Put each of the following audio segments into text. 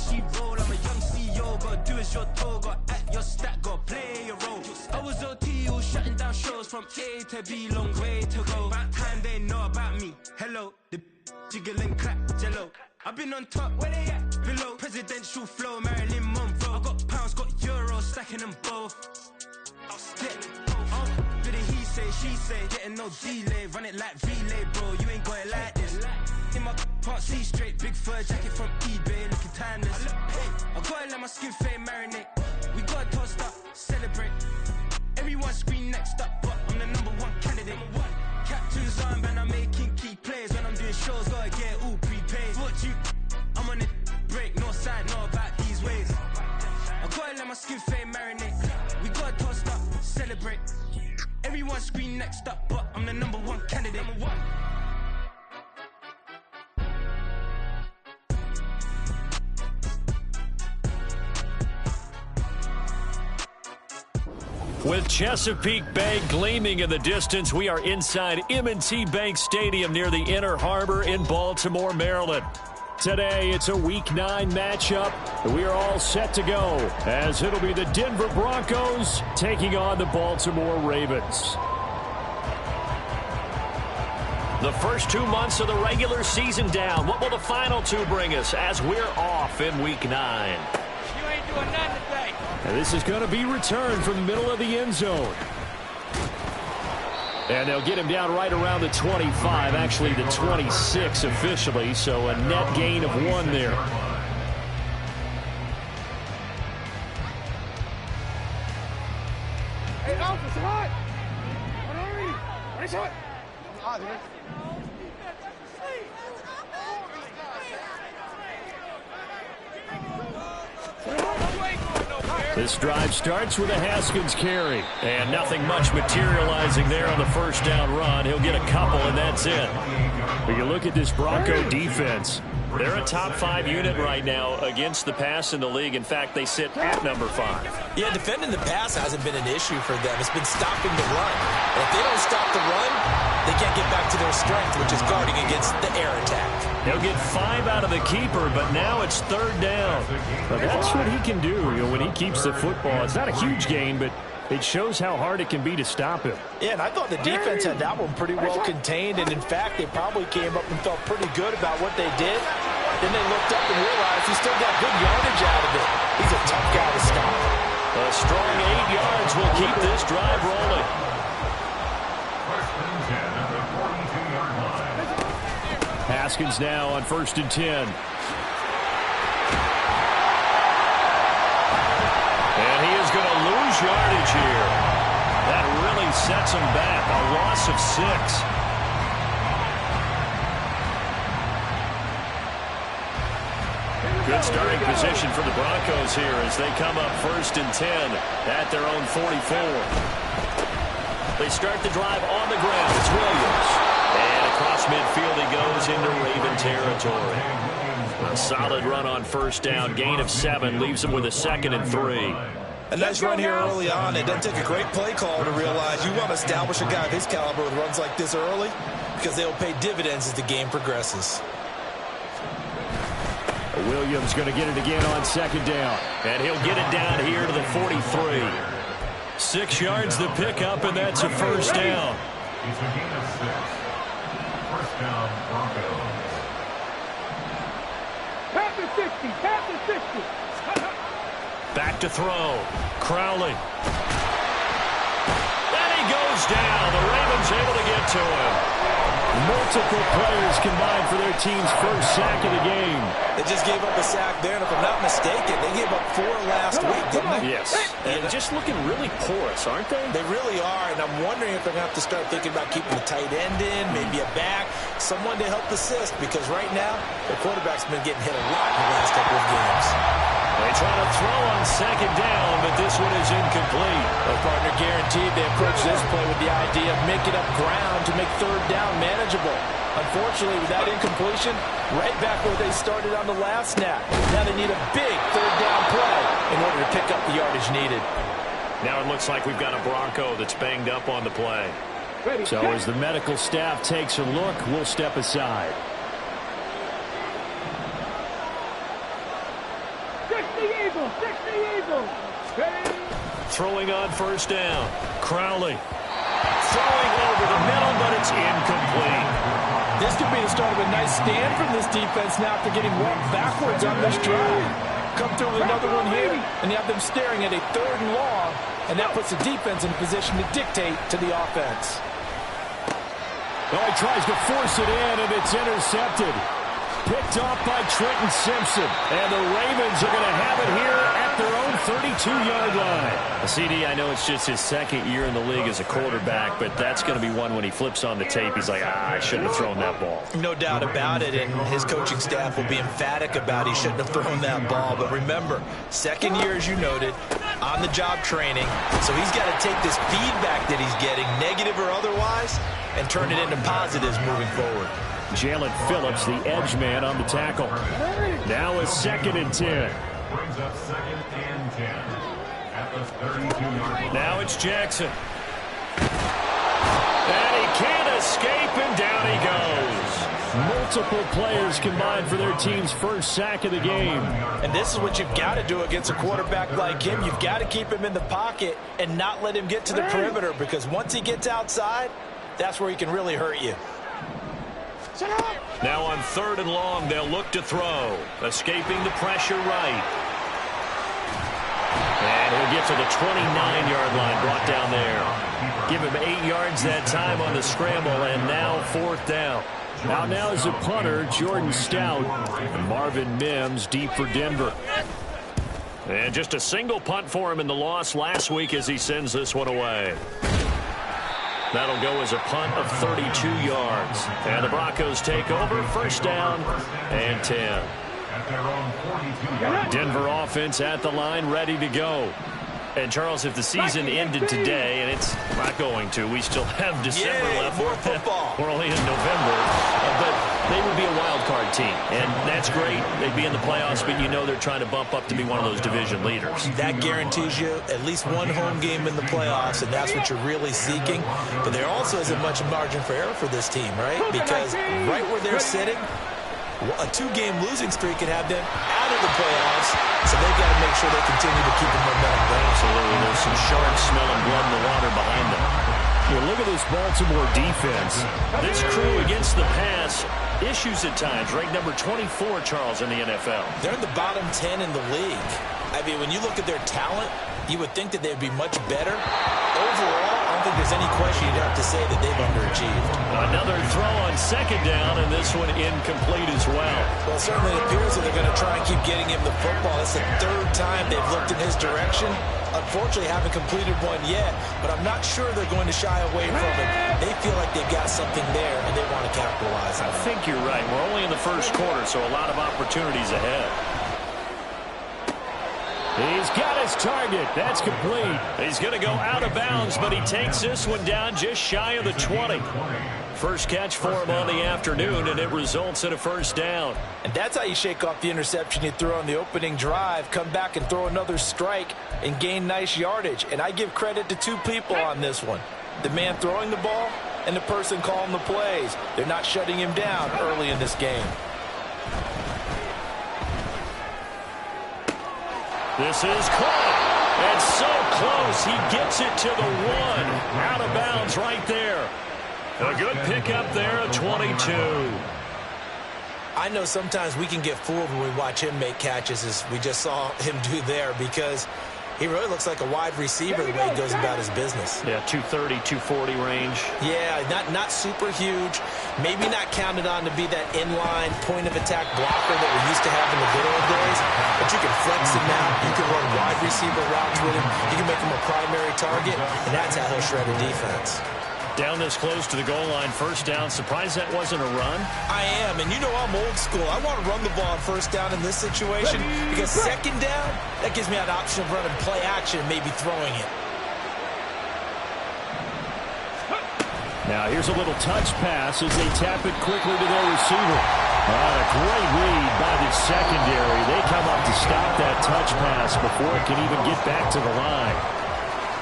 she roll. I'm a young CEO, gotta do as you're told. Gotta act your stat, gotta play your role. I was OT, all shutting down shows from A to B, long way to go. About time they know about me. Hello, the jiggle and clap, jello. I've been on top, where they at? Below, presidential flow, Marilyn Monroe. I got pounds, got euros, stacking them both. Bit of he say, she say, getting no delay, run it like relay, bro. You ain't got it like this. In my part C straight, big fur jacket from eBay, looking timeless. I gotta let my skin fade marinate. We gotta toast up, celebrate. Everyone scream next up, but I'm the #1 candidate. Captain's armband, I'm making key plays. When I'm doing shows, gotta get it all prepaid. What you? I'm on it break, no side, know about these ways. I gotta let my skin fade marinate. We gotta toast up, celebrate. Everyone scream next up, but I'm the #1 candidate. With Chesapeake Bay gleaming in the distance, we are inside M&T Bank Stadium near the Inner Harbor in Baltimore, Maryland. Today, it's a Week 9 matchup. We are all set to go, as it'll be the Denver Broncos taking on the Baltimore Ravens. The first 2 months of the regular season down. What will the final 2 bring us as we're off in Week 9? You ain't doing nothing today. And this is going to be returned from the middle of the end zone. And they'll get him down right around the 25, actually the 26 officially, so a net gain of 1 there. Hey, Alpha, it's hot. What are you? It's hot. This drive starts with a Haskins carry. And nothing much materializing there on the first down run. He'll get a couple, and that's it. But you look at this Bronco defense. They're a top 5 unit right now against the pass in the league. In fact, they sit at number 5. Yeah, defending the pass hasn't been an issue for them. It's been stopping the run. And if they don't stop the run, they can't get back to their strength, which is guarding against the air attack. They'll get 5 out of the keeper, but now it's 3rd down. But that's what he can do, when he keeps the football. It's not a huge gain, but it shows how hard it can be to stop him. Yeah, and I thought the defense had that one pretty well contained, and in fact, they probably came up and felt pretty good about what they did. Then they looked up and realized he still got good yardage out of it. He's a tough guy to stop. A strong 8 yards will keep this drive rolling. Haskins now on 1st and 10. And he is going to lose yardage here. That really sets him back. A loss of 6. Good starting position for the Broncos here as they come up 1st and 10 at their own 44. They start the drive on the ground. It's Williams. And across midfield he goes into Raven territory. A solid run on 1st down. Gain of 7 leaves him with a 2nd and 3. A nice run here early on. It doesn't take a great play call to realize you want to establish a guy of his caliber with runs like this early because they'll pay dividends as the game progresses. Williams going to get it again on 2nd down. And he'll get it down here to the 43. 6 yards the pickup, and that's a 1st down. It's a gain of 6. 1st down, Broncos. Pass the 60. Pass the 60. Back to throw. Crowley. And he goes down. The Ravens able to get to him. Multiple players combined for their team's first sack of the game. They just gave up a sack there, and if I'm not mistaken, they gave up 4 last week, didn't they? Yes. And just looking really porous, aren't they? They really are, and I'm wondering if they're going to have to start thinking about keeping a tight end in, maybe a back, someone to help assist, because right now, the quarterback's been getting hit a lot in the last couple of games. They try to throw on 2nd down, but this one is incomplete. Well, partner, guaranteed they approach this play with the idea of making up ground to make 3rd down manageable. Unfortunately, with that incompletion, right back where they started on the last snap. Now they need a big 3rd down play in order to pick up the yardage needed. Now it looks like we've got a Bronco that's banged up on the play. So as the medical staff takes a look, we'll step aside. Throwing on first down. Crowley. Throwing over the middle, but it's incomplete. This could be the start of a nice stand from this defense now after getting walked backwards on this drive. Come through with another one here, and you have them staring at a 3rd and long, and that puts the defense in a position to dictate to the offense. Well, he tries to force it in, and it's intercepted. Picked off by Trenton Simpson. And the Ravens are going to have it here at their own 32-yard line. CD, I know it's just his 2nd year in the league as a quarterback, but that's going to be one when he flips on the tape. He's like, I shouldn't have thrown that ball. No doubt about it, and his coaching staff will be emphatic about he shouldn't have thrown that ball. But remember, 2nd year, as you noted, on-the-job training. So he's got to take this feedback that he's getting, negative or otherwise, and turn it into positives moving forward. Jalen Phillips, the edge man on the tackle. Now a 2nd and 10. Brings up 2nd and 10 at the 32-yard line. Now it's Jackson. And he can't escape, and down he goes. Multiple players combined for their team's first sack of the game. And this is what you've got to do against a quarterback like him. You've got to keep him in the pocket and not let him get to the perimeter, because once he gets outside, that's where he can really hurt you. Now on 3rd and long, they'll look to throw. Escaping the pressure right. And he'll get to the 29-yard line, brought down there. Give him 8 yards that time on the scramble, and now 4th down. Now is a punter, Jordan Stout. And Marvin Mims deep for Denver. And just a single punt for him in the loss last week as he sends this one away. That'll go as a punt of 32 yards. And the Broncos take over, 1st down and 10. At their own 42-yard. Denver offense at the line, ready to go. And, Charles, if the season ended today, and it's not going to, we still have December left. More football. We're only in November. But they would be a wild card team, and that's great. They'd be in the playoffs, but you know they're trying to bump up to be one of those division leaders. That guarantees you at least one home game in the playoffs, and that's what you're really seeking. But there also isn't much margin for error for this team, right? Because right where they're sitting, a 2-game losing streak could have them out of the playoffs, so they've got to make sure they continue to keep the momentum going. Absolutely. There's some sharks smelling blood in the water behind them. Well, look at this Baltimore defense. This crew against the pass, issues at times. Ranked number 24, Charles, in the NFL. They're in the bottom 10 in the league. I mean, when you look at their talent, you would think that they'd be much better. Overall, I don't think there's any question you'd have to say that they've underachieved. Another throw on 2nd down, and this one incomplete as well. Well, certainly it appears that they're going to try and keep getting him the football. It's the 3rd time they've looked in his direction. Unfortunately, haven't completed one yet, but I'm not sure they're going to shy away from it. They feel like they've got something there, and they want to capitalize on it. I think you're right. We're only in the 1st quarter, so a lot of opportunities ahead. He's got his target. That's complete. He's going to go out of bounds, but he takes this one down just shy of the 20. First catch for him on the afternoon, and it results in a 1st down. And that's how you shake off the interception you threw on the opening drive, come back and throw another strike and gain nice yardage. And I give credit to 2 people on this one. The man throwing the ball and the person calling the plays. They're not shutting him down early in this game. This is caught. And so close. He gets it to the 1. Out of bounds right there. A good pickup there at 22. I know sometimes we can get fooled when we watch him make catches, as we just saw him do there, because he really looks like a wide receiver the way he goes about his business. Yeah, 230, 240 range. Yeah, not super huge. Maybe not counted on to be that inline point-of-attack blocker that we used to have in the good old days. But you can flex him out. You can run wide receiver routes with him. You can make him a primary target, and that's how he'll shred a defense. Down this close to the goal line, 1st down. Surprised that wasn't a run? I am, and you know I'm old school. I want to run the ball on 1st down in this situation because 2nd down, that gives me an option of running play action and maybe throwing it. Now here's a little touch pass as they tap it quickly to their receiver. A great read by the secondary. They come up to stop that touch pass before it can even get back to the line.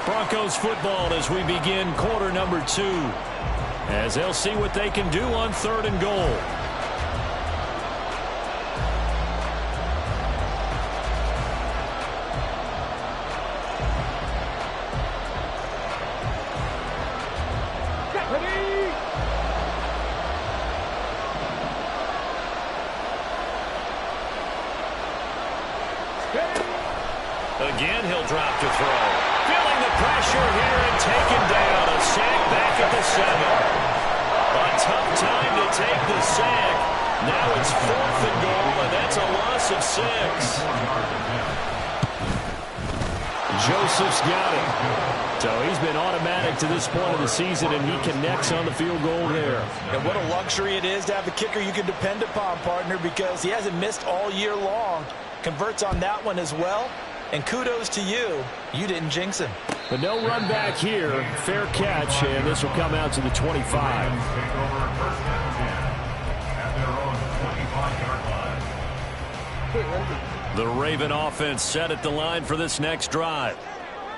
Broncos football as we begin quarter number 2, as they'll see what they can do on 3rd and goal. again. He'll drop to throw. Feeling the pressure here and taken down. A sack back at the 7. A tough time to take the sack. Now it's 4th and goal, and that's a loss of 6. Joseph's got it. So he's been automatic to this point of the season, and he connects on the field goal there. And what a luxury it is to have a kicker you can depend upon, partner, because he hasn't missed all year long. Converts on that one as well. And kudos to you. You didn't jinx him. But no run back here. Fair catch, and this will come out to the 25. The Raven offense set at the line for this next drive.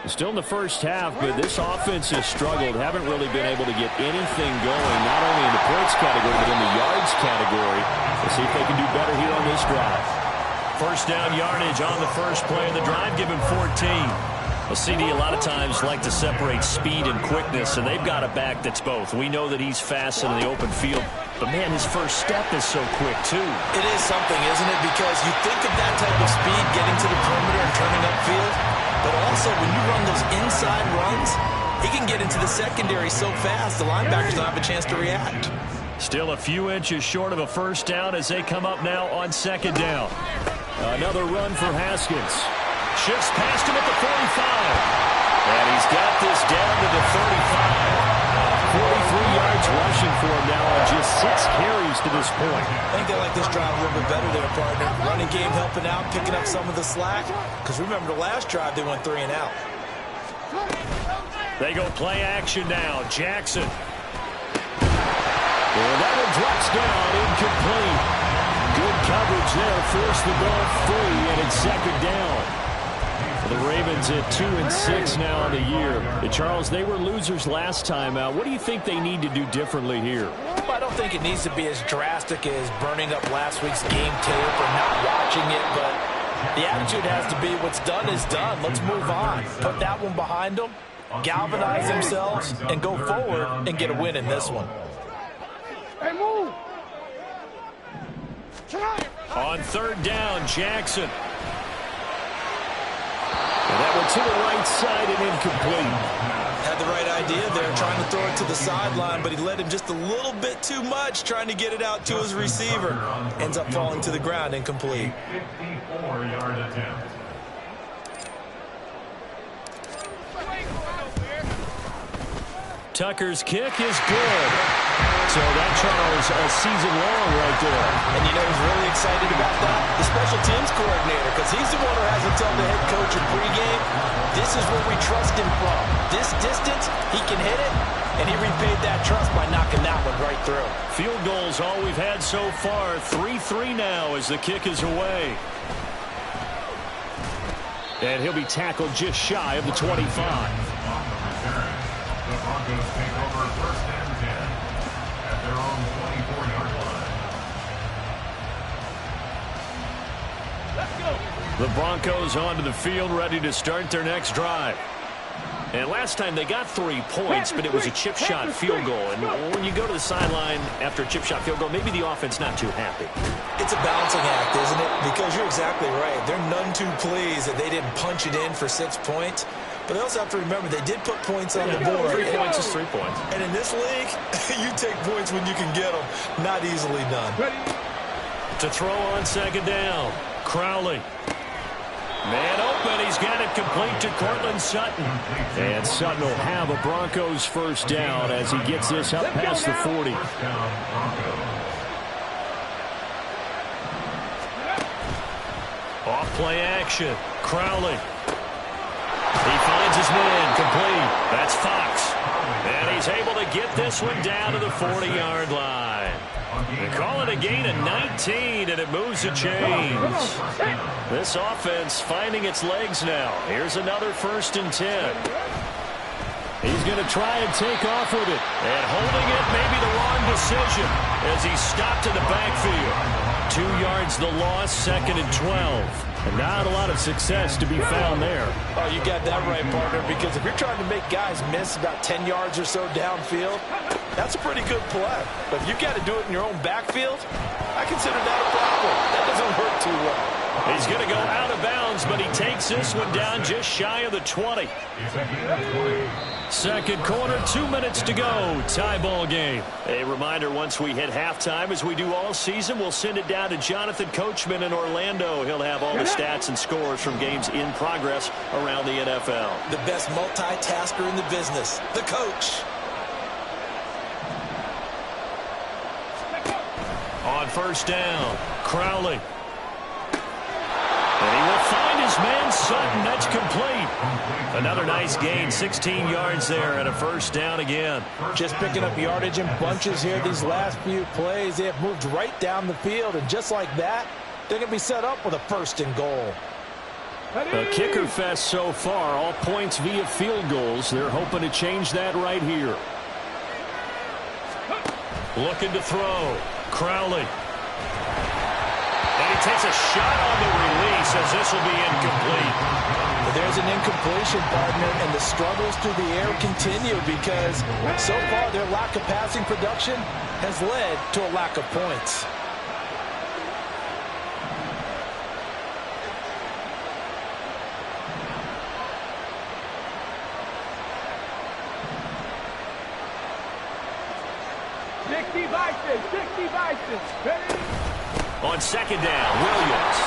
Still in the first half, but this offense has struggled. Haven't really been able to get anything going, not only in the points category, but in the yards category. We'll see if they can do better here on this drive. First down yardage on the first play of the drive. Give him 14. Well, CD a lot of times like to separate speed and quickness, and they've got a back that's both. We know that he's fast in the open field, but, man, his first step is so quick, too. It is something, isn't it? Because you think of that type of speed getting to the perimeter and turning upfield, but also when you run those inside runs, he can get into the secondary so fast the linebackers don't have a chance to react. Still a few inches short of a first down as they come up now on second down. Another run for Haskins. Shifts past him at the 45. And he's got this down to the 35. 43 yards rushing for him now on just 6 carries to this point. I think they like this drive a little bit better there, partner. Running game helping out, picking up some of the slack. Because remember the last drive, they went 3 and out. They go play action now. Jackson. And that one drops down, incomplete. Good coverage there, forced the ball free, and it's second down. The Ravens at 2-6 now on the year. And Charles, they were losers last time out. What do you think they need to do differently here? Well, I don't think it needs to be as drastic as burning up last week's game tape or not watching it, but the attitude has to be what's done is done. Let's move on. Put that one behind them, galvanize themselves, and go forward and get a win in this one. Hey, move! On third down, Jackson. And that one to the right side and incomplete. Had the right idea there, trying to throw it to the sideline, but he led him just a little bit too much, trying to get it out to his receiver. Ends up falling to the ground, incomplete. 54-yard attempt. Tucker's kick is good. So that, Charles, a season long right there. And you know who's really excited about that? The special teams coordinator, because he's the one who has to tell the head coach in pregame, this is where we trust him from. This distance, he can hit it, and he repaid that trust by knocking that one right through. Field goals all we've had so far. 3-3 now as the kick is away. And he'll be tackled just shy of the 25. The Broncos take over first and 10 at their own 24-yard line. The Broncos onto the field, ready to start their next drive. And last time they got 3 points, but it was a chip shot field goal. And when you go to the sideline after a chip shot field goal, maybe the offense not too happy. It's a balancing act, isn't it? Because you're exactly right. They're none too pleased that they didn't punch it in for 6 points. But they also have to remember they did put points on the board. 3 points is 3 points. And in this league, you take points when you can get them. Not easily done. To throw on second down, Crowley. Man open, he's got it complete to Cortland Sutton. And Sutton will have a Broncos first down as he gets this up past the 40. Off play action, Crowley. He finds his man, complete. That's Fox. And he's able to get this one down to the 40-yard line. They call it a gain of 19, and it moves the chains. This offense finding its legs now. Here's another 1st and 10. He's going to try and take off with it. And holding it, maybe the wrong decision as he stopped in the backfield. 2 yards the loss, 2nd and 12. And not a lot of success to be found there. Oh, you got that right, partner, because if you're trying to make guys miss about 10 yards or so downfield, that's a pretty good play. But if you've got to do it in your own backfield, I consider that a problem. That doesn't work too well. He's going to go out of bounds, but he takes this one down just shy of the 20. Second quarter, 2 minutes to go. Tie ball game. A reminder, once we hit halftime, as we do all season, we'll send it down to Jonathan Coachman in Orlando. He'll have all the stats and scores from games in progress around the NFL. The best multitasker in the business, the coach. On first down, Crowley. And he will find his man Sutton. That's complete. Another nice gain, 16 yards there, and a first down again. Just picking up yardage in bunches here these last few plays. They have moved right down the field, and just like that, they're going to be set up with a first and goal. A kicker fest so far, all points via field goals. They're hoping to change that right here. Looking to throw. Crowley. And he takes a shot on the release as this will be incomplete. But there's an incompletion, partner, and the struggles through the air continue because so far their lack of passing production has led to a lack of points. On second down, Williams.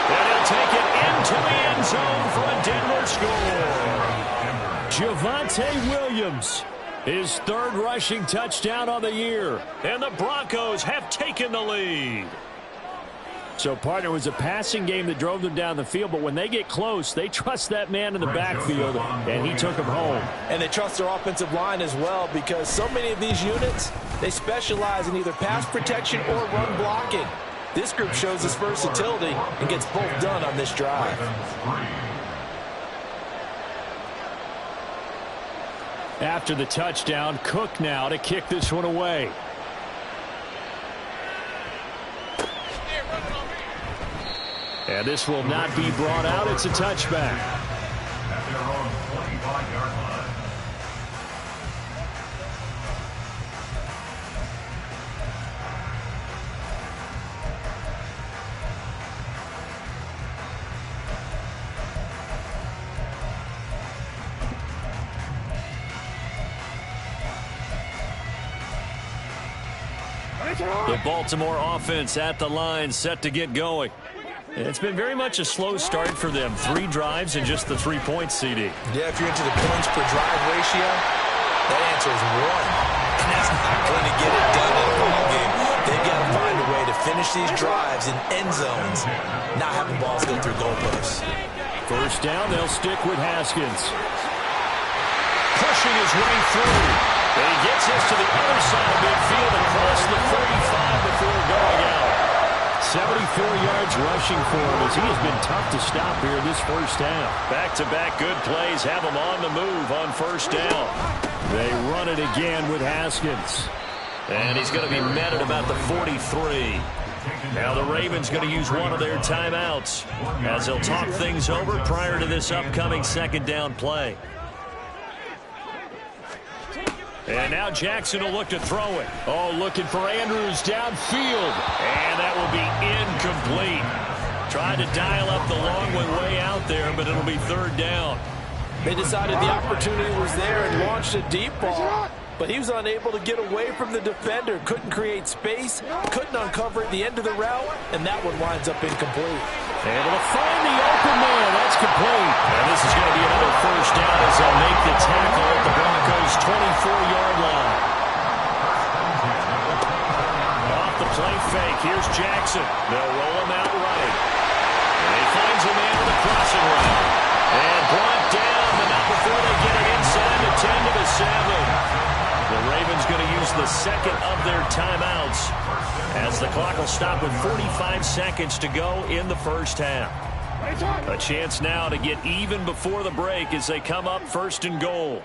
And he'll take it into the end zone for a Denver score. Javonte Williams, his third rushing touchdown on the year. And the Broncos have taken the lead. So, partner, it was a passing game that drove them down the field, but when they get close, they trust that man in the backfield, and he took him home. And they trust their offensive line as well because so many of these units, they specialize in either pass protection or run blocking. This group shows its versatility and gets both done on this drive. After the touchdown, Cook now to kick this one away. And this will not be brought out. It's a touchback. At their own 25-yard line. The Baltimore offense at the line, set to get going. It's been very much a slow start for them. 3 drives and just the 3 points, CD. Yeah, if you're into the points per drive ratio, that answer is 1. And that's not going to get it done in a ball game. They've got to find a way to finish these drives in end zones, not having balls go through goalposts. First down, they'll stick with Haskins. Pushing his way through. And he gets this to the other side of midfield across the 35 before going out. 74 yards rushing for him as he has been tough to stop here this first half. Back-to-back good plays have him on the move on first down. They run it again with Haskins. And he's going to be met at about the 43. Now the Ravens going to use one of their timeouts as they'll talk things over prior to this upcoming second down play. And now Jackson will look to throw it. Oh, looking for Andrews downfield. And that will be incomplete. Tried to dial up the long way out there, but it'll be third down. They decided the opportunity was there and launched a deep ball, but he was unable to get away from the defender. Couldn't create space, couldn't uncover at the end of the route, and that one winds up incomplete. Able to find the open man. That's complete. And this is going to be another first down as they'll make the tackle at the Broncos' 24-yard line. Off the play fake, here's Jackson. They'll roll him out right. And he finds a man with a crossing route. And brought down, but not before they get it inside the 10 to the 7. The Ravens going to use the second of their timeouts as the clock will stop with 45 seconds to go in the first half. A chance now to get even before the break as they come up first and goal.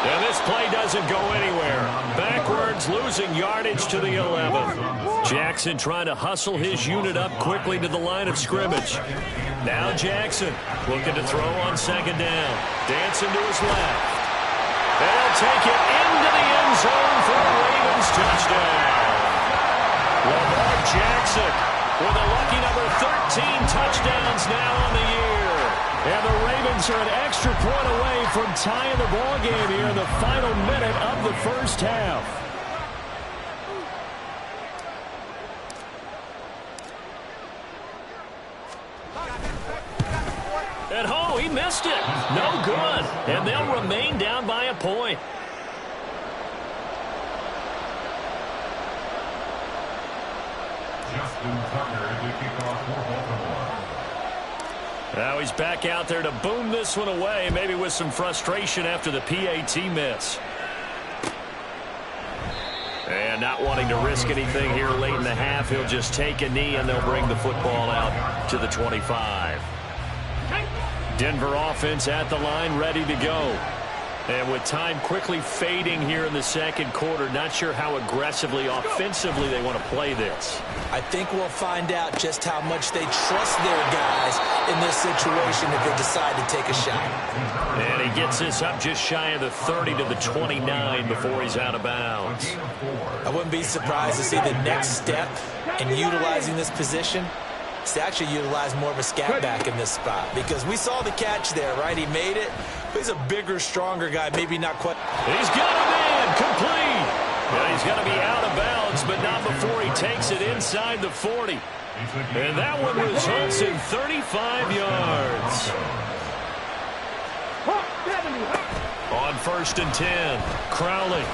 And this play doesn't go anywhere. Backwards, losing yardage to the 11. Jackson trying to hustle his unit up quickly to the line of scrimmage. Now Jackson looking to throw on second down. Dancing to his left. They'll take it into the end zone for a Ravens touchdown. Lamar Jackson with a lucky number 13 touchdowns now on the year. And the Ravens are an extra point away from tying the ball game here in the final minute of the first half. At home, he missed it. No good. And they'll remain down by a point. Now he's back out there to boom this one away, maybe with some frustration after the PAT miss. And not wanting to risk anything here late in the half, he'll just take a knee and they'll bring the football out to the 25. Denver offense at the line, ready to go. And with time quickly fading here in the second quarter, not sure how aggressively, offensively they want to play this. I think we'll find out just how much they trust their guys in this situation if they decide to take a shot. And he gets this up just shy of the 30 to the 29 before he's out of bounds. I wouldn't be surprised to see the next step in utilizing this position is to actually utilize more of a scat back in this spot, because we saw the catch there, right? He made it. But he's a bigger, stronger guy, maybe not quite. He's got a man complete. Yeah, he's got to be out of bounds, but not before he takes it inside the 40. And that one results in 35 yards. On 1st and 10, Crowley.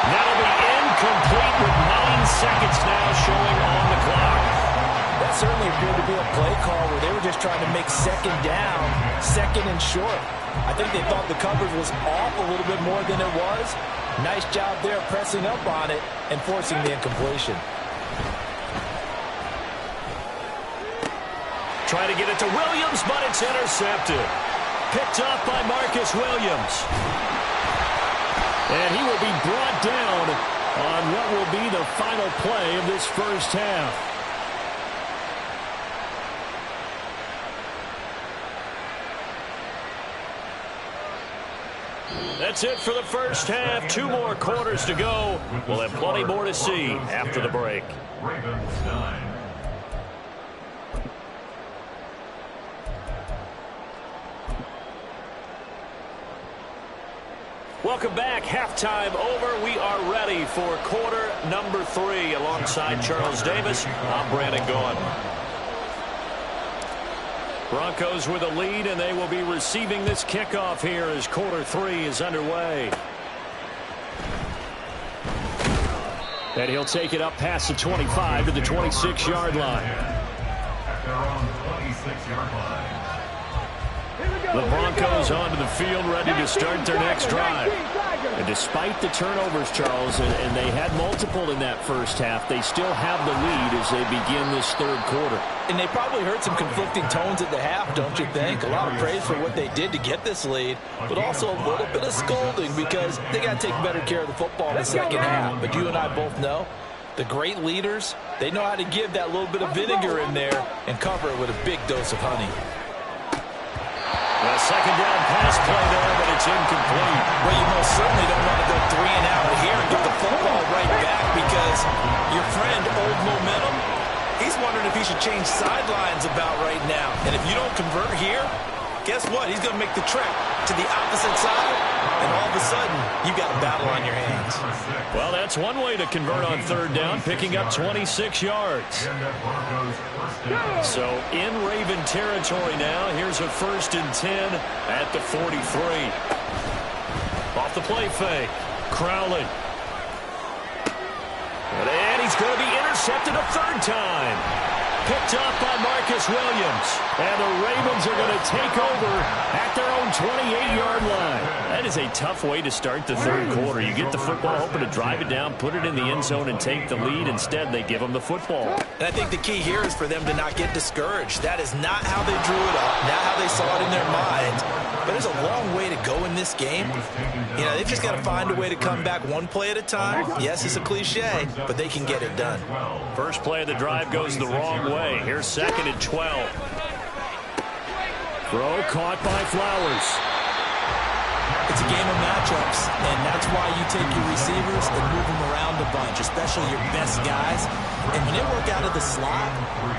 That'll be incomplete with 9 seconds now showing on the clock. That certainly appeared to be a play call where they were just trying to make second down, second and short. I think they thought the coverage was off a little bit more than it was. Nice job there pressing up on it and forcing the incompletion. Try to get it to Williams, but it's intercepted. Picked up by Marcus Williams. And he will be brought down on what will be the final play of this first half. That's it for the first half. 2 more quarters to go. We'll have plenty more to see after the break. Ravens 9. Welcome back. Halftime over. We are ready for quarter number 3. Alongside Charles Davis, I'm Brandon Gaughan. Broncos with a lead, and they will be receiving this kickoff here as quarter 3 is underway. And he'll take it up past the 25 to the 26-yard line. At their own 26-yard line. The Broncos onto the field, ready to start their next drive. And despite the turnovers, Charles, and they had multiple in that first half, they still have the lead as they begin this third quarter. And they probably heard some conflicting tones at the half, don't you think? A lot of praise for what they did to get this lead, but also a little bit of scolding because they got to take better care of the football in the second half. But you and I both know the great leaders, they know how to give that little bit of vinegar in there and cover it with a big dose of honey. A second down pass play there, but it's incomplete. Well, you most certainly don't want to go 3 and out here and get the football right back because your friend, Old Momentum, he's wondering if he should change sidelines about right now. And if you don't convert here, guess what? He's going to make the trek to the opposite side, and all of a sudden, you've got a battle on your hands. Well, that's one way to convert on third down, picking up 26 yards. So in Raven territory now. Here's a 1st and 10 at the 43. Off the play fake. Crowley. And he's going to be intercepted a 3rd time. Picked up by Marcus Williams. And the Ravens are going to take over at their own 28-yard line. That is a tough way to start the third quarter. You get the football, hoping to drive it down, put it in the end zone, and take the lead. Instead, they give them the football. And I think the key here is for them to not get discouraged. That is not how they drew it up, not how they saw it in their minds. But there's a long way to go in this game. You know, they've just got to find a way to come back one play at a time. Yes, it's a cliche, but they can get it done. First play of the drive goes the wrong way. Here's 2nd and 12. Throw caught by Flowers. It's a game of matchups, and that's why you take your receivers and move them around a bunch, especially your best guys. And when they work out of the slot,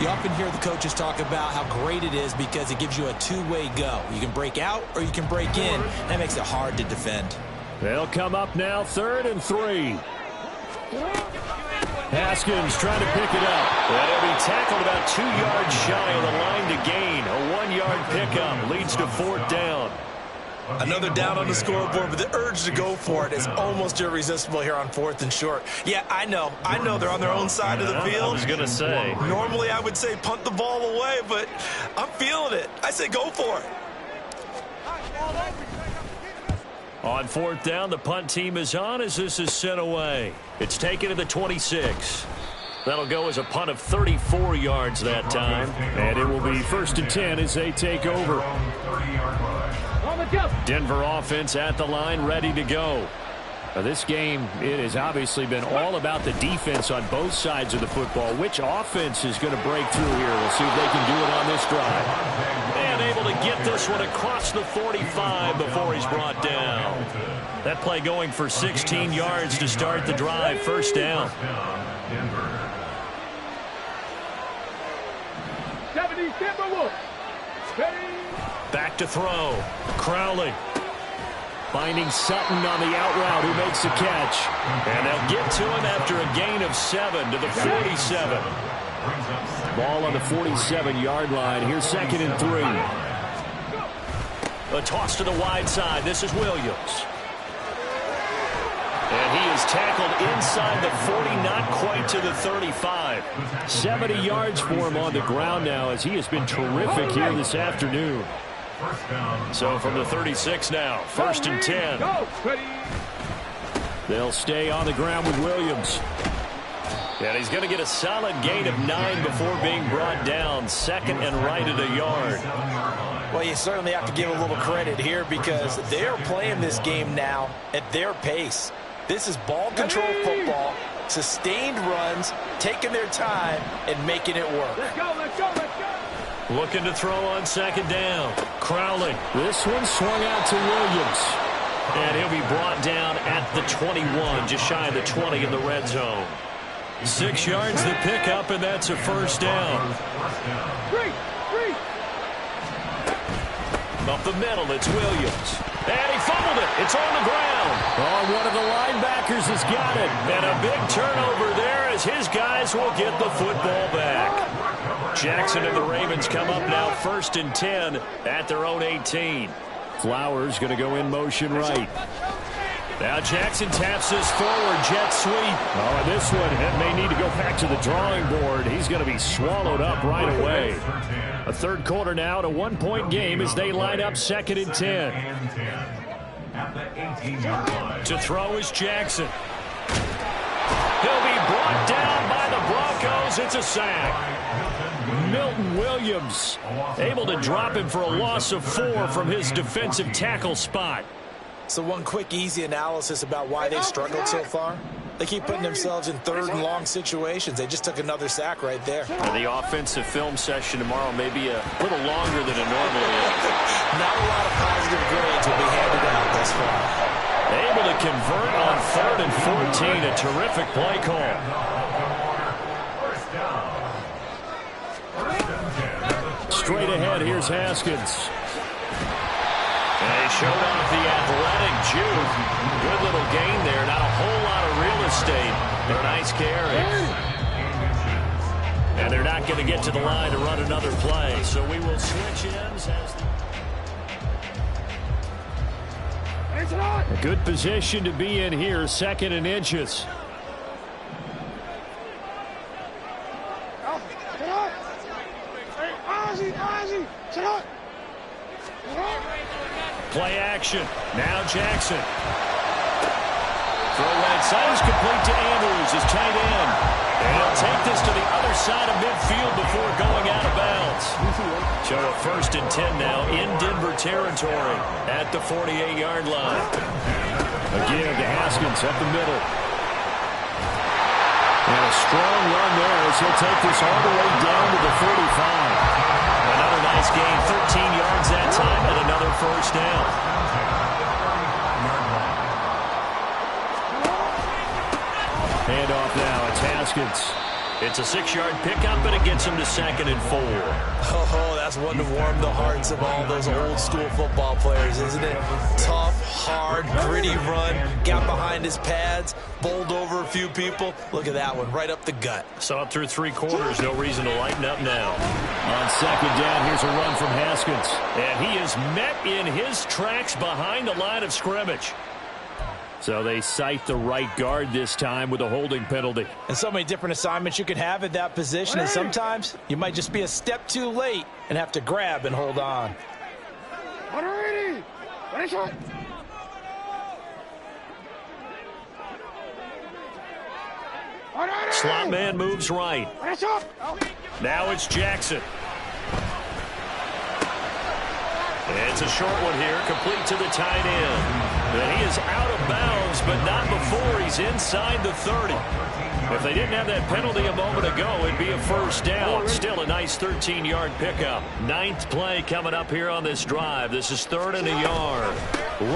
you often hear the coaches talk about how great it is because it gives you a two-way go. You can break out or you can break in. That makes it hard to defend. They'll come up now, 3rd and 3. Haskins trying to pick it up. And he'll be tackled about 2 yards shy of the line to gain. A 1-yard pickup leads to 4th down. Another down on the scoreboard, but the urge to go for it is almost irresistible here on 4th and short. Yeah, I know they're on their own side of the field. I was going to say. Normally I would say punt the ball away, but I'm feeling it. I say go for it. On 4th down, the punt team is on as this is sent away. It's taken to the 26. That'll go as a punt of 34 yards that time. And it will be 1st and 10 as they take over. Denver offense at the line, ready to go. Now this game, it has obviously been all about the defense on both sides of the football. Which offense is going to break through here? We'll see if they can do it on this drive. And able to get this one across the 45 before he's brought down. That play going for 16 yards to start the drive. 1st down. 70, Timberwolves. Back to throw. Crowley. Finding Sutton on the out route, who makes the catch. And they'll get to him after a gain of 7 to the 47. Ball on the 47-yard line. Here's 2nd and 3. A toss to the wide side. This is Williams. And he is tackled inside the 40, not quite to the 35. 70 yards for him on the ground now as he has been terrific here this afternoon. So from the 36 now, 1st and 10. They'll stay on the ground with Williams. And he's going to get a solid gain of 9 before being brought down. 2nd and right at a yard. Well, you certainly have to give a little credit here because they're playing this game now at their pace. This is ball control football, sustained runs, taking their time, and making it work. Let's go, let's go, let's go. Looking to throw on 2nd down. Crowley. This one swung out to Williams. And he'll be brought down at the 21, just shy of the 20 in the red zone. 6 yards the pickup, and that's a 1st down. Three. Up the middle, it's Williams. And he fumbled it. It's on the ground. Oh, one of the linebackers has got it. And a big turnover there as his guys will get the football back. Jackson and the Ravens come up now 1st and 10 at their own 18. Flowers going to go in motion right. Now Jackson taps this forward, jet sweep. Oh, and this one may need to go back to the drawing board. He's going to be swallowed up right away. A 3rd quarter now, and a 1-point game as they line up 2nd and 10. To throw is Jackson. He'll be brought down by the Broncos. It's a sack. Milton Williams able to drop him for a loss of 4 from his defensive tackle spot. So one quick, easy analysis about why they've struggled so far. They keep putting themselves in 3rd and long situations. They just took another sack right there. And the offensive film session tomorrow may be a little longer than it normally is. Not a lot of positive grades will be handed out thus far. Able to convert on 3rd and 14. A terrific play call. straight ahead. Here's Haskins. And he showed off the athletic juke. Good little gain there. Not a whole lot of real estate. But a nice carry. And they're not going to get to the line to run another play. So we will switch ends as a good position to be in here. 2nd and inches. Play action. Now Jackson. Throw right side is complete to Andrews, his tight end. And he'll take this to the other side of midfield before going out of bounds. So a 1st and 10 now in Denver territory at the 48-yard line. Again to Haskins up the middle. And a strong run there as he'll take this all the way down to the 45. Another nice gain, 13 yards that time, and another 1st down. Haskins. It's a 6-yard pickup, and it gets him to 2nd and 4. Oh, that's one to warm the hearts of all those old-school football players, isn't it? Tough, hard, gritty run, got behind his pads, bowled over a few people. Look at that one, right up the gut. Saw it through 3 quarters, no reason to lighten up now. On 2nd down, here's a run from Haskins. And he is met in his tracks behind the line of scrimmage. So they cite the right guard this time with a holding penalty. And so many different assignments you can have at that position, and sometimes you might just be a step too late and have to grab and hold on. Slot man moves right. Now it's Jackson. It's a short one here, complete to the tight end. And he is out of bounds, but not before he's inside the 30. If they didn't have that penalty a moment ago, it'd be a first down. Still a nice 13-yard pickup. 9th play coming up here on this drive. This is 3rd and a yard.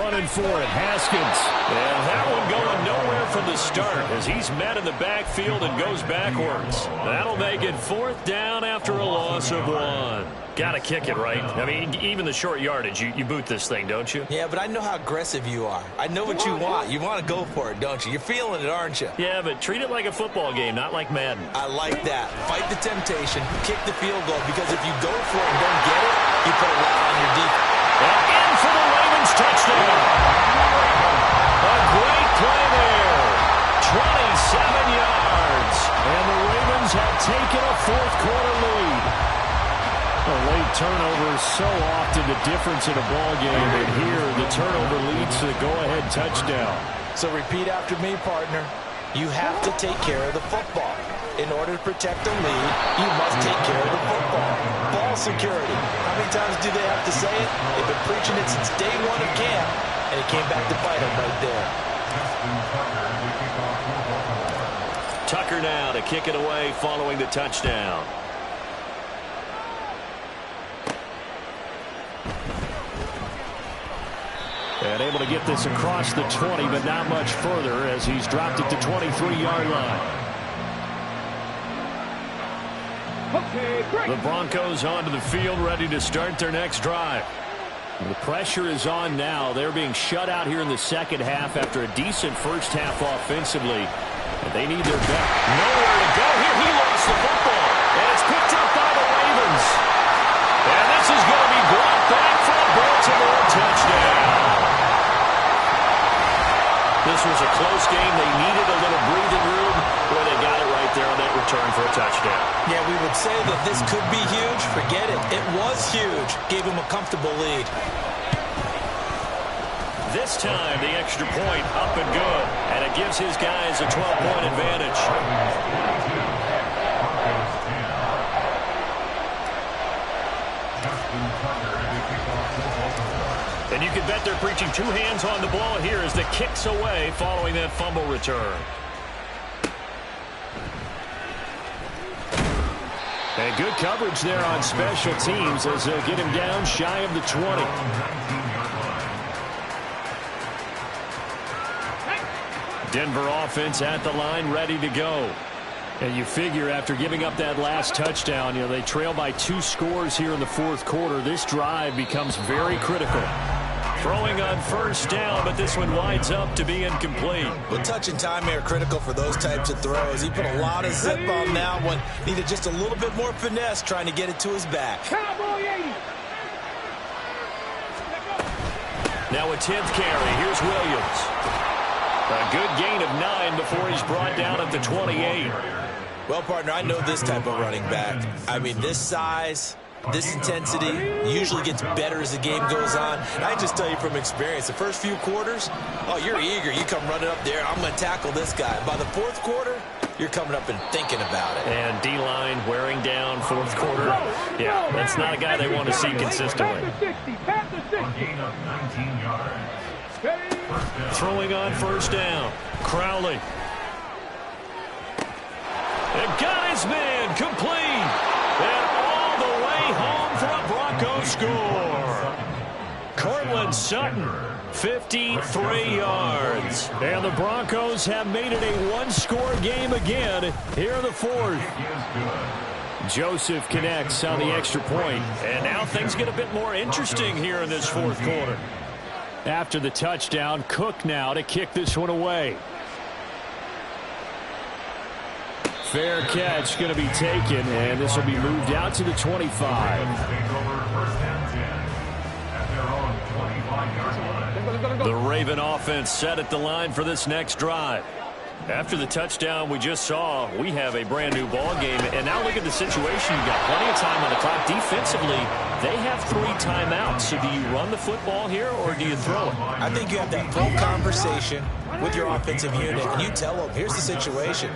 Running for it, Haskins. And that one going nowhere from the start as he's met in the backfield and goes backwards. That'll make it 4th down after a loss of 1. Got to kick it, right? I mean, even the short yardage, you boot this thing, don't you? Yeah, but I know how aggressive you are. I know what you want. You want to go for it, don't you? You're feeling it, aren't you? Yeah, but treat it like a football game, not like Madden. I like that. Fight the temptation, kick the field goal, because if you go for it and don't get it, you put a lot on your defense. And in for the Ravens touchdown. A great play there. 27 yards. And the Ravens have taken a 4th quarter lead. A late turnover is so often the difference in a ball game, and here the turnover leads to the go-ahead touchdown. So repeat after me, partner. You have to take care of the football. In order to protect the lead, you must take care of the football. Ball security. How many times do they have to say it? They've been preaching it since day 1 of camp, and it came back to bite them right there. Tucker now to kick it away following the touchdown. And able to get this across the 20, but not much further as he's dropped it to 23-yard line. The Broncos onto the field, ready to start their next drive. The pressure is on now. They're being shut out here in the second half after a decent first half offensively. And they need their best. Nowhere to go here. He lost the football. And it's picked up by the Ravens. And this is going to be brought back for a Baltimore touchdown. This was a close game. They needed a little breathing room. Boy, they got it right there on that return for a touchdown. Yeah, we would say that this could be huge. Forget it. It was huge. Gave him a comfortable lead. This time, the extra point up and good. And it gives his guys a 12-point advantage. And you can bet they're preaching 2 hands on the ball here as the kick's away following that fumble return. And good coverage there on special teams as they'll get him down shy of the 20. Denver offense at the line, ready to go. And you figure after giving up that last touchdown, they trail by 2 scores here in the 4th quarter. This drive becomes very critical. Throwing on first down, but this one winds up to be incomplete. Well, touch and time are critical for those types of throws. He put a lot of zip on that one. Needed just a little bit more finesse trying to get it to his back. Now a 10th carry. Here's Williams. A good gain of 9 before he's brought down at the 28. Well, partner, I know this type of running back. I mean, this size, this intensity usually gets better as the game goes on. And I just tell you from experience, the first few quarters, oh, you're eager. You come running up there, I'm going to tackle this guy. By the 4th quarter, you're coming up and thinking about it. And D-line wearing down 4th quarter. Yeah, that's not a guy they want to see consistently. A gain of 19 yards. Throwing on first down. Crowley. And got his man complete. And all the way home for a Broncos score. Cortland Sutton, 53 yards. And the Broncos have made it a one-score game again here in the fourth. Joseph connects on the extra point. And now things get a bit more interesting here in this fourth quarter. After the touchdown, Cook now to kick this one away. Fair catch going to be taken, and this will be moved out to the 25. The Raven offense set at the line for this next drive. After the touchdown we just saw, we have a brand new ball game. And now look at the situation. You've got plenty of time on the clock. Defensively, they have 3 timeouts. So do you run the football here or do you throw it? I think you have that full conversation with your offensive unit, and you tell them, here's the situation.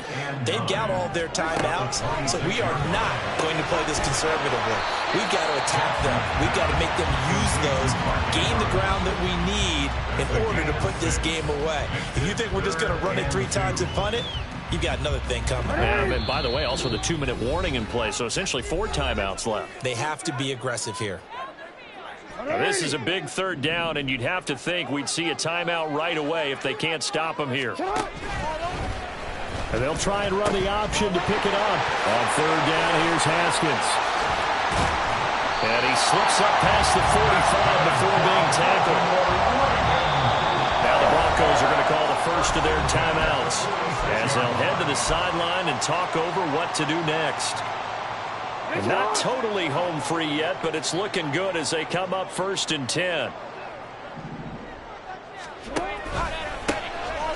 They've got all their timeouts, so we are not going to play this conservatively. We've got to attack them. We've got to make them use those, gain the ground that we need in order to put this game away. If you think we're just going to run it 3 times and punt it, you got another thing coming. And by the way, also the 2-minute warning in play, so essentially 4 timeouts left. They have to be aggressive here. Now, this is a big 3rd down, and you'd have to think we'd see a timeout right away if they can't stop them here. And they'll try and run the option to pick it up. On 3rd down, here's Haskins. And he slips up past the 45 before being tackled. Now the Broncos are going to call the first of their timeouts as they'll head to the sideline and talk over what to do next. And not totally home free yet, but it's looking good as they come up 1st and 10.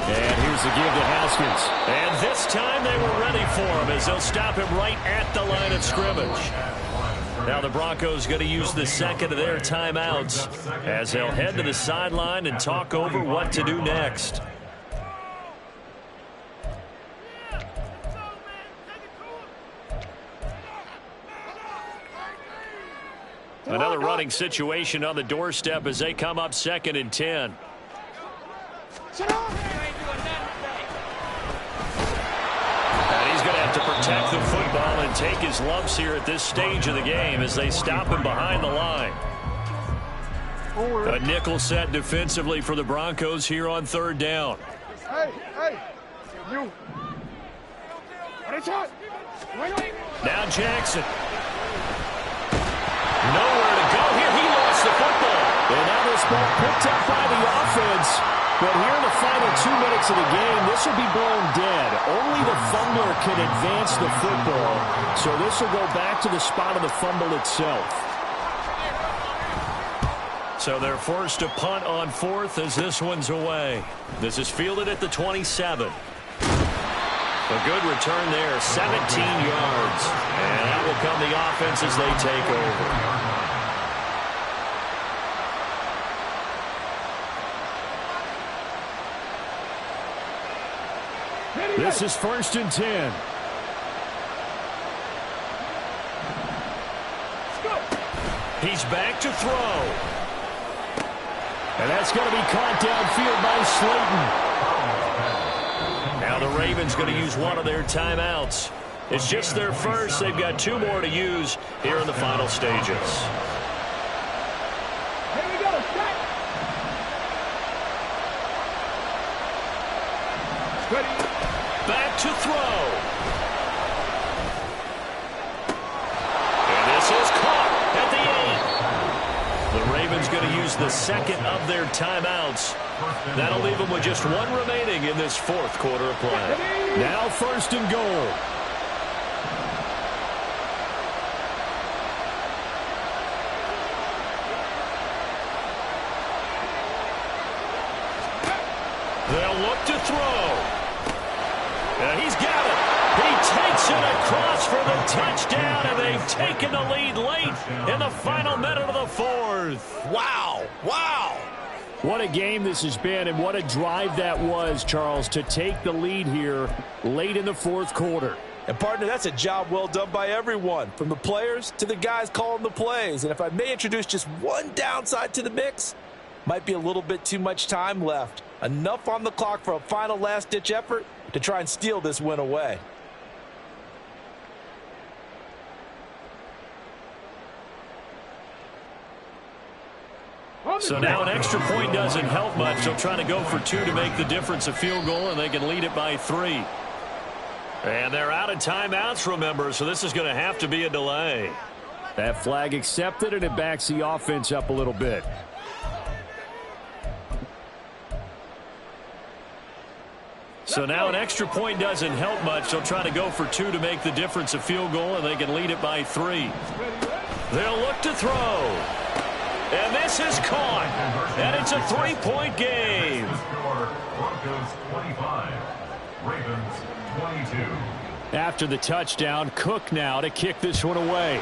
And here's the give to Haskins. And this time they were ready for him as they'll stop him right at the line of scrimmage. Now the Broncos going to use the 2nd of their timeouts as they'll head to the sideline and talk over what to do next. Another running situation on the doorstep as they come up 2nd and 10. And he's going to have to protect the football and take his lumps here at this stage of the game as they stop him behind the line. A nickel set defensively for the Broncos here on 3rd down. Now Jackson. Nowhere to go here. He lost the football. And now this ball picked up by the offense. But here in the final 2 minutes of the game, this will be blown dead. Only the fumbler can advance the football. So this will go back to the spot of the fumble itself. So they're forced to punt on 4th as this one's away. This is fielded at the 27. A good return there, 17 yards. And out will come the offense as they take over. This is 1st and 10. He's back to throw. And that's going to be caught downfield by Slayton. Now the Ravens going to use one of their timeouts. It's just their first. They've got 2 more to use here in the final stages. Here we go. Ready. Back to throw. And this is caught at the 8. The Ravens going to use the 2nd of their timeouts. That'll leave them with just 1 remaining in this 4th quarter of play. Now 1st and goal. They'll look to throw. And he's got it. He takes it across for the touchdown, and they've taken the lead late in the final minute of the 4th. Wow. Wow. What a game this has been, and what a drive that was, Charles, to take the lead here late in the 4th quarter. And, partner, that's a job well done by everyone, from the players to the guys calling the plays. And if I may introduce just one downside to the mix, might be a little bit too much time left. Enough on the clock for a final last-ditch effort to try and steal this win away. So now an extra point doesn't help much. They'll try to go for 2 to make the difference a field goal, and they can lead it by 3. And they're out of timeouts, remember, so this is going to have to be a delay. That flag accepted, and it backs the offense up a little bit. So now an extra point doesn't help much. They'll try to go for 2 to make the difference a field goal, and they can lead it by 3. They'll look to throw. And this is caught. And it's a 3-point game. Broncos 25, Ravens 22. After the touchdown, Cook now to kick this one away.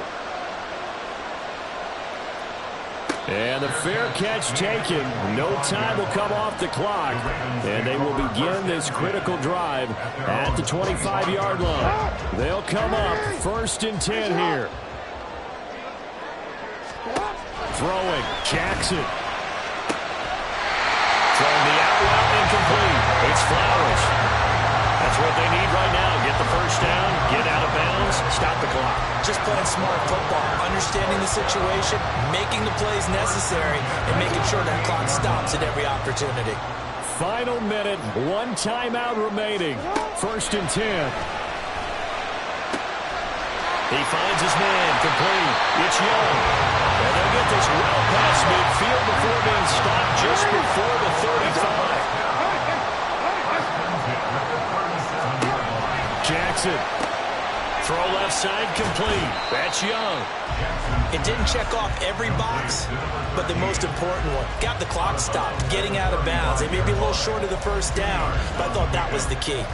And the fair catch taken. No time will come off the clock. And they will begin this critical drive at the 25-yard line. They'll come up 1st and 10 here. Throwing, Jackson. Throwing the out route incomplete. It's Flowers. That's what they need right now. Get the first down, get out of bounds, stop the clock. Just playing smart football, understanding the situation, making the plays necessary, and making sure that clock stops at every opportunity. Final minute, 1 timeout remaining. 1st and 10. He finds his man, complete. It's Young. And they'll get this well past midfield before being stopped just before the 35. Jackson. Throw left side, complete. That's Young. It didn't check off every box, but the most important one, got the clock stopped, getting out of bounds. They may be a little short of the first down, but I thought that was the key.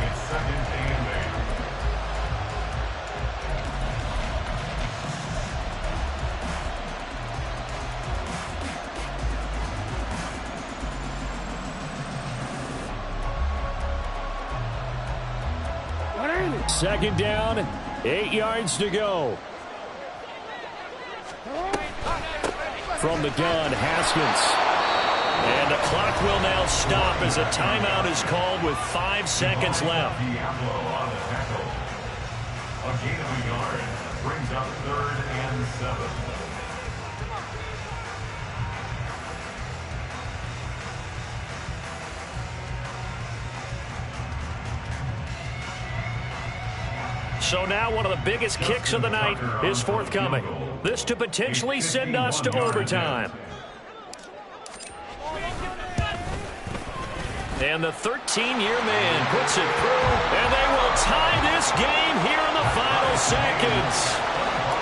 Second down, 8 yards to go. From the gun, Haskins. And the clock will now stop as a timeout is called with 5 seconds left. Diablo on the tackle. A gain of a yard brings up 3rd and 7. So now one of the biggest kicks of the night is forthcoming. This to potentially send us to overtime. And the 13-year man puts it through, and they will tie this game here in the final seconds.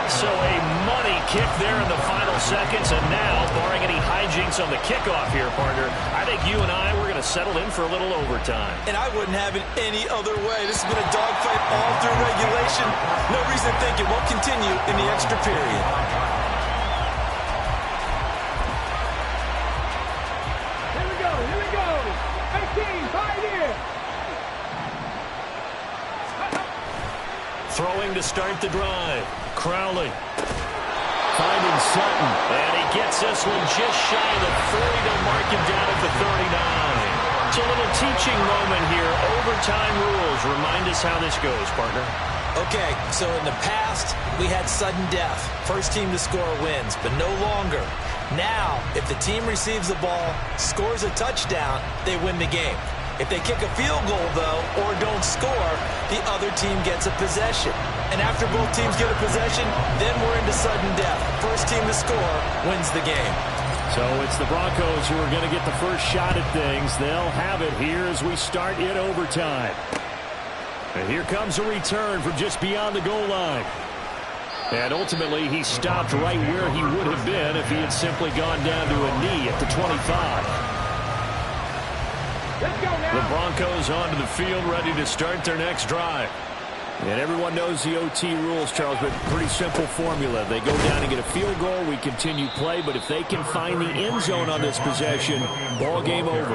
So a money kick there in the final seconds, and now, barring any hijinks on the kickoff here, partner, I think you and I, we're going to settle in for a little overtime. And I wouldn't have it any other way. This has been a dogfight all through regulation. No reason to think it won't continue in the extra period. Here we go, here we go. 18, 5 here. Throwing to start the drive. Crowley. Finding Sutton. And he gets this one just shy of the 40 to mark him down at the 39. It's a little teaching moment here. Overtime rules. Remind us how this goes, partner. Okay, so in the past, we had sudden death. First team to score wins, but no longer. Now, if the team receives the ball, scores a touchdown, they win the game. If they kick a field goal, though, or don't score, the other team gets a possession. And after both teams get a possession, then we're into sudden death. First team to score wins the game. So it's the Broncos who are going to get the first shot at things. They'll have it here as we start in overtime. And here comes a return from just beyond the goal line. And ultimately, he stopped right where he would have been if he had simply gone down to a knee at the 25. Let's go now. The Broncos onto the field, ready to start their next drive. And everyone knows the OT rules, Charles, but pretty simple formula. They go down and get a field goal, we continue play, but if they can find the end zone on this possession, ball game over.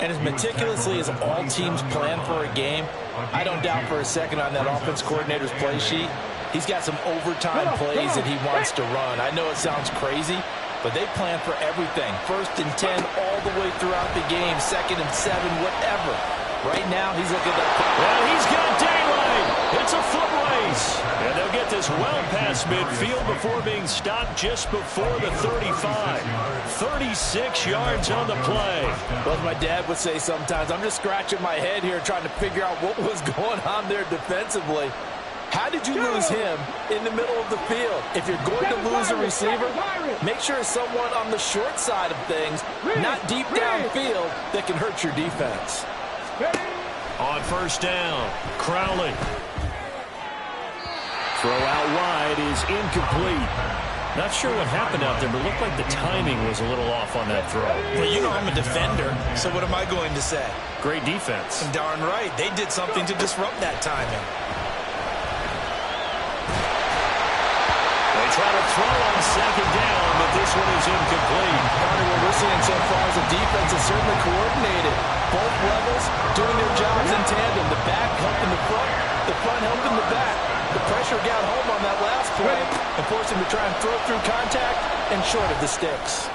And as meticulously as all teams plan for a game, I don't doubt for a second on that offense coordinator's play sheet, he's got some overtime plays that he wants to run. I know it sounds crazy, but they plan for everything. 1st and 10 all the way throughout the game, 2nd and 7, whatever. Right now, he's looking at that. Well, he's got daylight. It's a foot race. space. And they'll get this well past midfield before being stopped just before the 35. 36 yards on the play. Well, as my dad would say sometimes, I'm just scratching my head here trying to figure out what was going on there defensively. How did you lose him in the middle of the field? If you're going to lose a receiver, make sure it's someone on the short side of things, not deep downfield, that can hurt your defense. On first down, Crowley. Throw out wide is incomplete. Not sure what happened out there, but it looked like the timing was a little off on that throw. Well, you know I'm a defender, so what am I going to say? Great defense. Darn right. They did something to disrupt that timing. They try to throw on second down, but this one is incomplete. Carter, what we're seeing so far is the defense is certainly coordinated. Both levels doing their jobs in tandem. The back helping the front helping the back. The pressure got home on that last play and forced him to try and throw through contact and short of the sticks.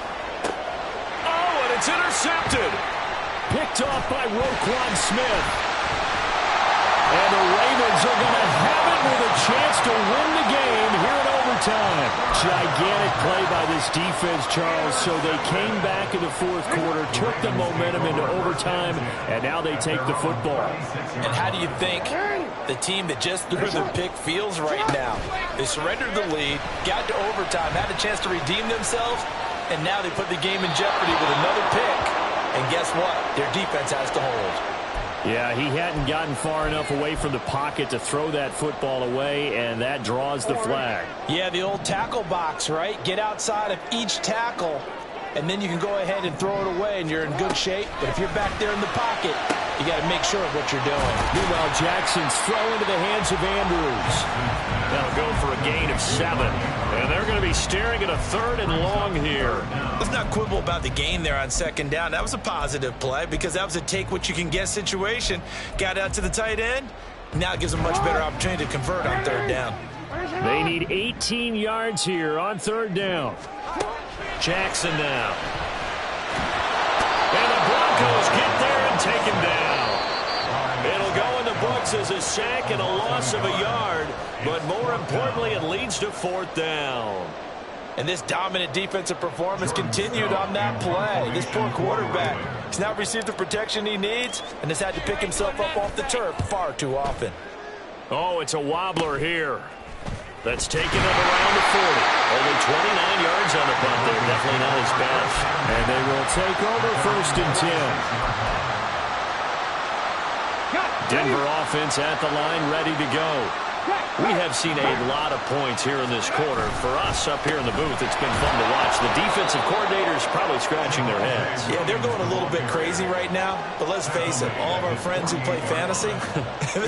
Oh, and it's intercepted. Picked off by Roquan Smith. And the Ravens are going to have it with a chance to win the game here in overtime. Gigantic play by this defense, Charles. So they came back in the fourth quarter, took the momentum into overtime, and now they take the football. And how do you think the team that just threw the pick feels right now? They surrendered the lead, got to overtime, had a chance to redeem themselves, and now they put the game in jeopardy with another pick. And guess what? Their defense has to hold. Yeah, he hadn't gotten far enough away from the pocket to throw that football away, and that draws the flag. Yeah, the old tackle box, right? Get outside of each tackle, and then you can go ahead and throw it away, and you're in good shape. But if you're back there in the pocket, you got to make sure of what you're doing. Meanwhile, Jackson's throw into the hands of Andrews. They'll go for a gain of 7. And they're going to be staring at a 3rd and long here. Let's not quibble about the gain there on second down. That was a positive play because that was a take-what-you-can-get situation. Got out to the tight end. Now it gives them a much better opportunity to convert on 3rd down. They need 18 yards here on 3rd down. Jackson now. And the Broncos get there and take him down. It'll go in the books as a sack and a loss of a yard, but more importantly, it leads to 4th down. And this dominant defensive performance continued on that play. This poor quarterback has now received the protection he needs and has had to pick himself up off the turf far too often. Oh, it's a wobbler here. That's taken him around the 40. Only 29 yards on the punt there. Definitely not his best. And they will take over 1st and 10. Denver offense at the line, ready to go. We have seen a lot of points here in this quarter. For us up here in the booth, it's been fun to watch. The defensive coordinators probably scratching their heads. Yeah, they're going a little bit crazy right now. But let's face it, all of our friends who play fantasy,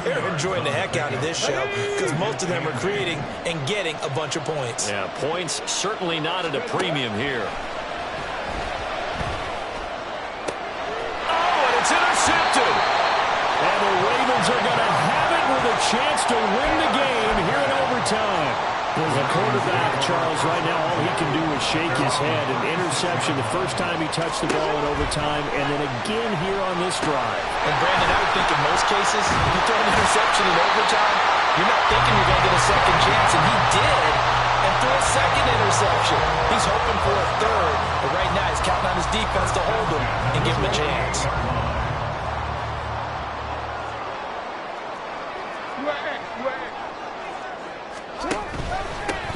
they're enjoying the heck out of this show because most of them are creating and getting a bunch of points. Yeah, points certainly not at a premium here. Oh, and it's intercepted. And the Ravens are going to have it with a chance to win the game here in overtime. As a quarterback, Charles, right now all he can do is shake his head. An interception the first time he touched the ball in overtime, and then again here on this drive. And Brandon, I would think in most cases, if you throw an interception in overtime, you're not thinking you're going to get a second chance, and he did, and threw a second interception. He's hoping for a 3rd, but right now he's counting on his defense to hold him and give him a chance.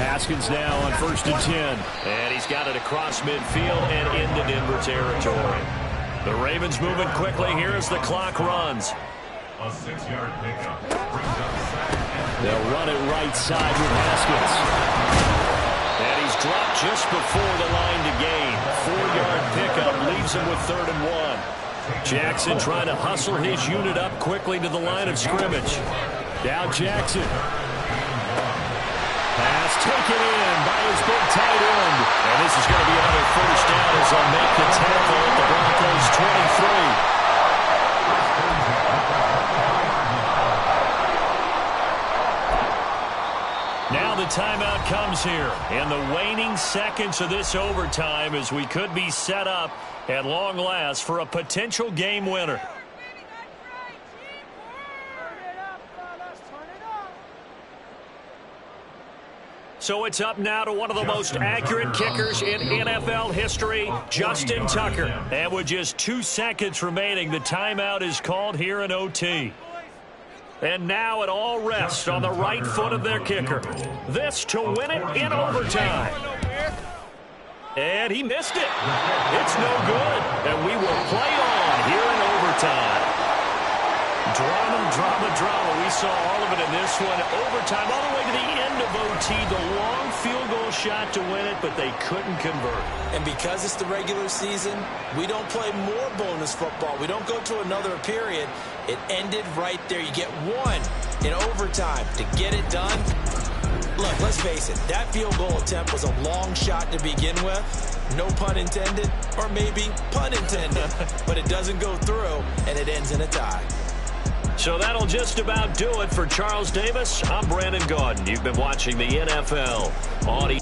Haskins now on 1st and 10. And he's got it across midfield and into Denver territory. The Ravens moving quickly here as the clock runs. A 6-yard pickup brings up sack. They'll run it right side with Haskins. And he's dropped just before the line to gain. 4-yard pickup leaves him with 3rd and 1. Jackson trying to hustle his unit up quickly to the line of scrimmage. Now Jackson. Pass taken in by his big tight end. And this is going to be another 1st down as they'll make the tackle at the Broncos 23. Now the timeout comes here. In the waning seconds of this overtime as we could be set up at long last for a potential game winner. So it's up now to one of the most accurate kickers in NFL history, Justin Tucker. And with just 2 seconds remaining, the timeout is called here in OT. And now it all rests on the right foot of their kicker. This to win it in overtime. And he missed it. It's no good. And we will play on here in overtime. Drama, drama, drama. We saw all of it in this one. Overtime, all the way to the end of OT. The long field goal shot to win it, but they couldn't convert. And because it's the regular season, we don't play more bonus football. We don't go to another period. It ended right there. You get one in overtime to get it done. Look, let's face it. That field goal attempt was a long shot to begin with. No pun intended, or maybe pun intended. But it doesn't go through, and it ends in a tie. So that'll just about do it for Charles Davis. I'm Brandon Gaudin. You've been watching the NFL on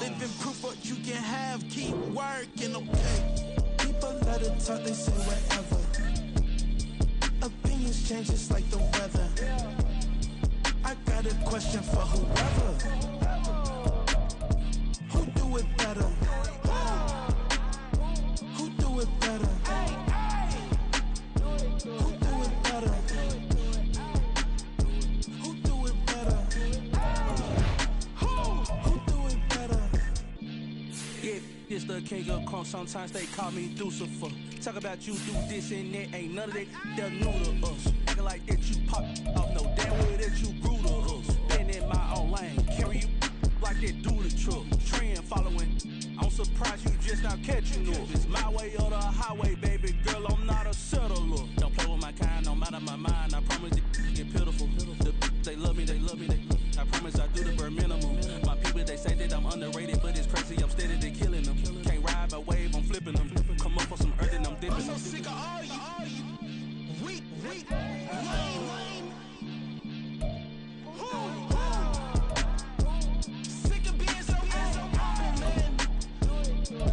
living proof what you can have, keep working, okay? People let it talk, they say whatever. Opinions change just like the weather. I got a question for whoever. Who do it better? Who do it better? Who do it better? Who do it better? Who do it better? Yeah, this the king of crunk. Sometimes they call me Lucifer. Talk about you do this and that. Ain't none of that new to us. Acting like that you pop off. No damn way that you grew to us. Been in my own lane. Carry you like that do the truck. Trend following. I'm surprised you just not catching up. It's my way or the highway, baby girl. I'm not a settler. Don't play with my kind, no matter my mind. I promise it get pitiful. They love me, they love me, I promise I do the bare minimum. My people, they say that I'm underrated, but it's crazy, I'm steady, they killing them. Can't ride my wave, I'm flipping them. Come up for some earth and I'm dipping them. I'm so sick of all you. Weak, lame. Sick of being so humble, man.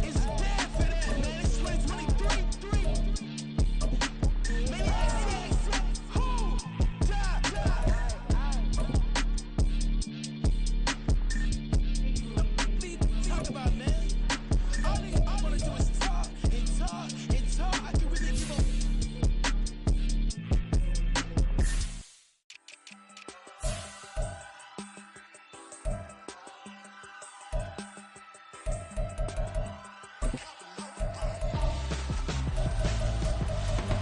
It's dead for that, man. It's 2023. Man, talk about, man. All I wanna do is talk and talk and talk. I can really give a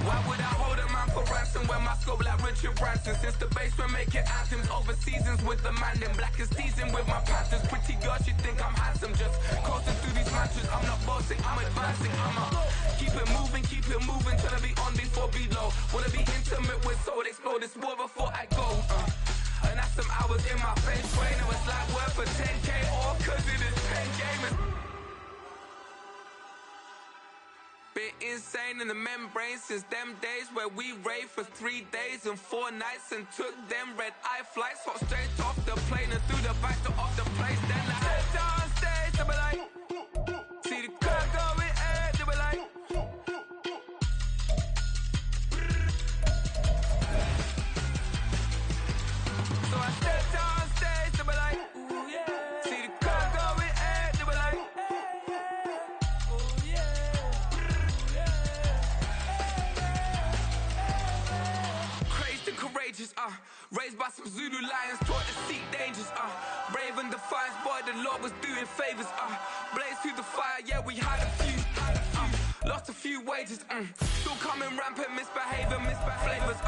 Why would I hold a man for ransom when my scope like Richard Branson? Since the basement making anthems over seasons with the man in black is teasing with my panthers. Pretty girl, she think I'm handsome. Just coasting through these matches. I'm not bossing, I'm advancing. Keep it moving, trying to be on before below. Wanna be intimate with soul, explore this war before I go. And that's some hours in my face. Trainer was like worth for 10K all cause it is 10 gamers. Been insane in the membrane since them days where we raved for 3 days and 4 nights and took them red eye flights. Hot straight off the plane and through the back door of the place. Then I head down stage, they be like, see the crowd going ahead, they be like, so I step down stage, they be like, ooh yeah. See the crowd going ahead, they be like, ooh yeah. Crazed and courageous, raised by some Zulu lions, taught to seek dangers, brave and defiant, boy, the Lord was doing favors, blaze through the fire, yeah, we had a few, lost a few wages, still coming rampant, misbehaving, flavors,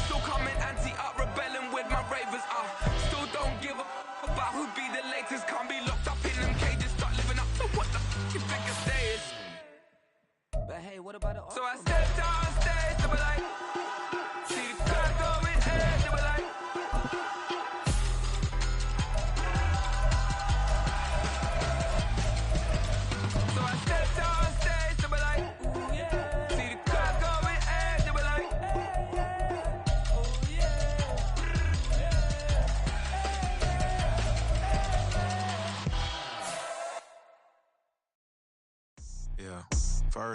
still coming anti-up, rebelling with my ravers, still don't give a about who be the latest, can't be locked up in them cages, start living up to what the f*** you think it is. Behave So I stepped on stage to be like